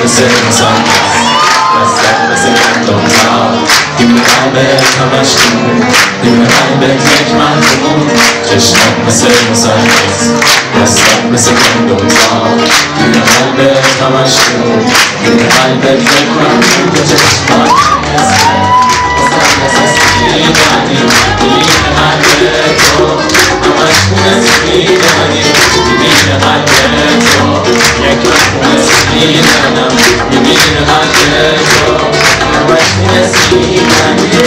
مثل مسلس دستت مثل گندم زار دیمین قلبت همش خون دیمین قلبت یک مردمون چشمات مثل مسلس دستت مثل گندم زار دیمین قلبت همش خون دیمین قلبت یک مردمون چشمات مثل مسلس میدانی دیمین قلبت تو همش خونت میدانی دیمین قلبت تو یک مردمون میدانم دیمین قلبت تو همش خونت میدانی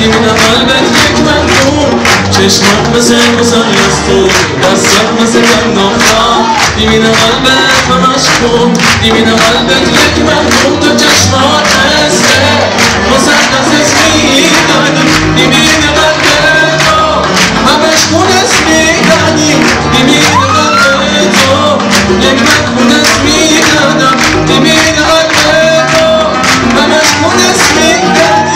دیمین قلبت یک مردم چشمات مثل مسلس تو دستات مثل گندم زار دیمین قلبت همش خون دیمین قلبت یک مردم تو چشمات مثل مسلس میدانی دیمین قلبت تو همش خونت میدانی دیمین قلبت تو یک مردم میدانم دیمین قلبت تو همش خونت میدانی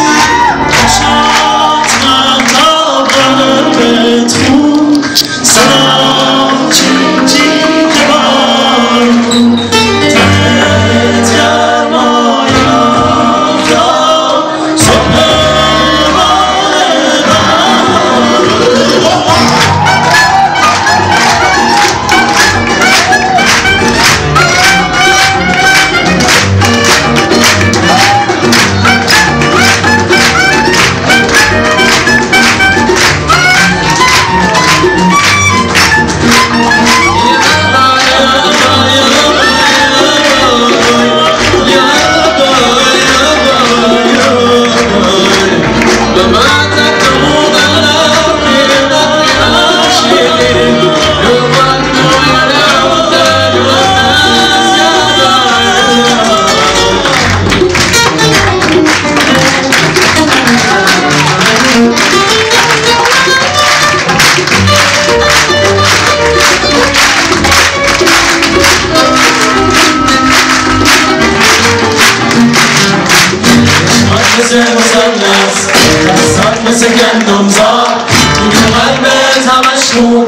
مثل مسلس دستات مثل گندم زار دیمین قلبت همش خون